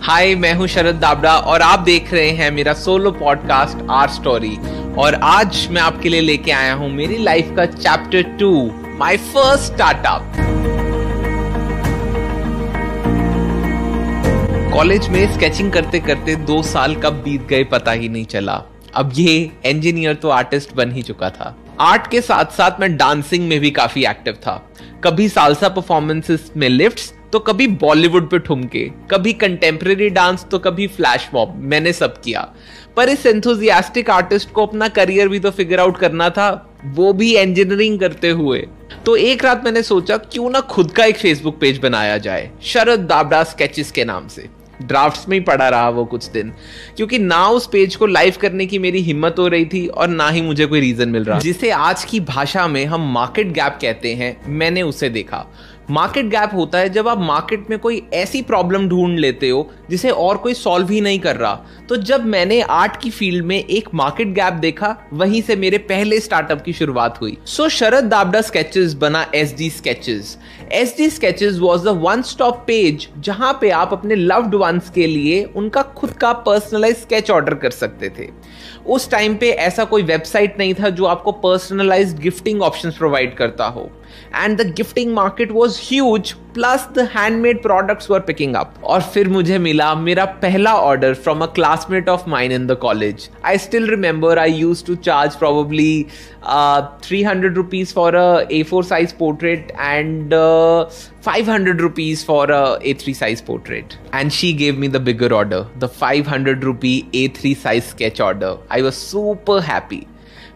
हाय, मैं हूं शरद दाबड़ा और आप देख रहे हैं मेरा सोलो पॉडकास्ट आर स्टोरी। और आज मैं आपके लिए लेके आया हूं मेरी लाइफ का chapter 2, my first startup. College में स्केचिंग करते करते 2 साल कब बीत गए पता ही नहीं चला। अब ये इंजीनियर तो आर्टिस्ट बन ही चुका था। आर्ट के साथ साथ मैं डांसिंग में भी काफी एक्टिव था। कभी सालसा परफॉर्मेंसेस में लिफ्ट्स तो कभी बॉलीवुड पे ठुमके, कभी कंटेम्प्रेरी डांस तो कभी फ्लैश मॉब, मैंने सब किया। पर इस एंथुसियास्टिक आर्टिस्ट को अपना करियर भी तो फिगर आउट करना था, वो भी इंजीनियरिंग करते हुए। तो एक रात मैंने सोचा क्यों ना खुद का एक फेसबुक पेज बनाया जाए, शरद दाबड़ा स्केचेस के नाम से। ड्राफ्ट्स में ही पड़ा रहा वो कुछ दिन, क्योंकि ना उस पेज को लाइव करने की मेरी हिम्मत हो रही थी और ना ही मुझे कोई रीजन मिल रहा, जिसे आज की भाषा में हम मार्केट गैप कहते हैं। मैंने उसे देखा। मार्केट गैप होता है जब आप मार्केट में कोई ऐसी प्रॉब्लम ढूंढ लेते हो जिसे और कोई सॉल्व ही नहीं कर रहा। तो जब मैंने आर्ट की फील्ड में एक मार्केट गैप देखा, वहीं से मेरे पहले स्टार्टअप की शुरुआत हुई। सो शरद दाबड़ा स्केचेस बना SD sketches. SD sketches was the one stop page जहां पे आप अपने लव्ड वंस के लिए उनका खुद का पर्सनलाइज स्केच ऑर्डर कर सकते थे। उस टाइम पे ऐसा कोई वेबसाइट नहीं था जो आपको पर्सनलाइज्ड गिफ्टिंग ऑप्शंस प्रोवाइड करता हो। And the gifting market was huge, plus the handmade products were picking up. और फिर मुझे मिला मेरा पहला order from a classmate of mine in the college. I still remember I used to charge probably 300 rupees for a A4 size portrait and 500 rupees for a A3 size portrait. And she gave me the bigger order, the 500 rupee A3 size sketch order. I was super happy.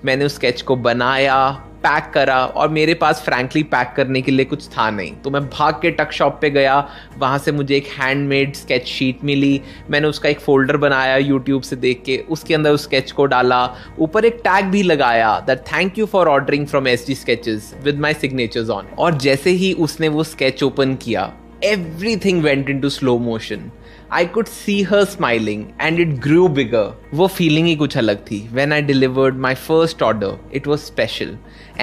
मैंने उस sketch को बनाया, pack करा, और मेरे पास frankly pack करने के लिए कुछ था नहीं। तो मैं भाग के टक शॉप पे गया, वहाँ से मुझे एक हैंडमेड स्केच शीट मिली। मैंने उसका एक फोल्डर बनाया यूट्यूब से देख के, उसके अंदर उस स्केच को डाला, ऊपर एक टैग भी लगाया that thank you for ordering from SD sketches with my signatures on. और जैसे ही उसने वो स्केच ओपन किया, everything went into slow motion. I could see her smiling and it grew bigger. वो feeling ही कुछ अलग थी. When I delivered my first order, it was special.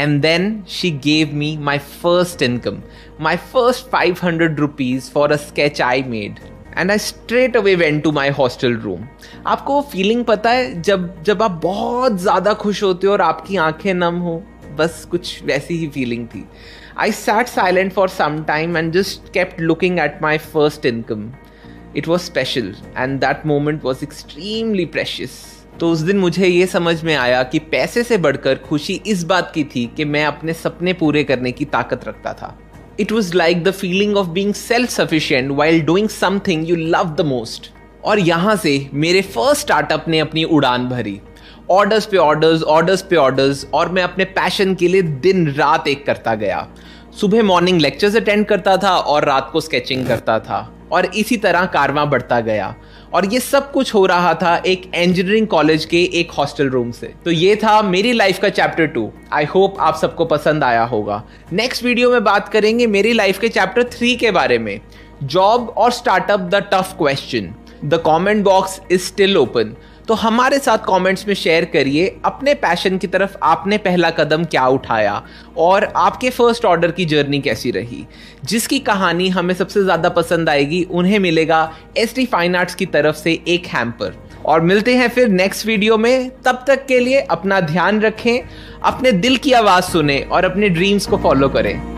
And then she gave me my first income, my first 500 rupees for a sketch I made. And I straight away went to my hostel room. आपको वो feeling पता है जब आप बहुत ज़्यादा खुश होते हो और आपकी आंखें नम हो? बस कुछ वैसी ही फीलिंग थी। I sat silent for some time and just kept looking at my first income. It was special and that moment was extremely precious. तो उस दिन मुझे ये समझ में आया कि पैसे से बढ़कर खुशी इस बात की थी कि मैं अपने सपने पूरे करने की ताकत रखता था। It was like the feeling of being self-sufficient while doing something you love the most. और यहाँ से मेरे फर्स्ट स्टार्टअप ने अपनी उड़ान भरी। ऑर्डर्स पे ऑर्डर्स, और मैं अपने पैशन के लिए दिन रात एक करता गया। सुबह मॉर्निंग लेक्चर्स अटेंड करता था और रात को स्केचिंग करता था, और इसी तरह कारवां बढ़ता गया। और ये सब कुछ हो रहा था एक इंजीनियरिंग कॉलेज के एक हॉस्टल रूम से। तो ये था मेरी लाइफ का चैप्टर 2। आई होप आप सबको पसंद आया होगा। नेक्स्ट वीडियो में बात करेंगे मेरी लाइफ के चैप्टर 3 के बारे में, जॉब और startup the tough question. The comment box is still open. तो हमारे साथ कमेंट्स में शेयर करिए अपने पैशन की तरफ आपने पहला कदम क्या उठाया और आपके फर्स्ट ऑर्डर की जर्नी कैसी रही। जिसकी कहानी हमें सबसे ज़्यादा पसंद आएगी उन्हें मिलेगा SD फाइन आर्ट्स की तरफ से एक हैम्पर। और मिलते हैं फिर नेक्स्ट वीडियो में। तब तक के लिए अपना ध्यान रखें, अपने दिल की आवाज़ सुने और अपने ड्रीम्स को फॉलो करें।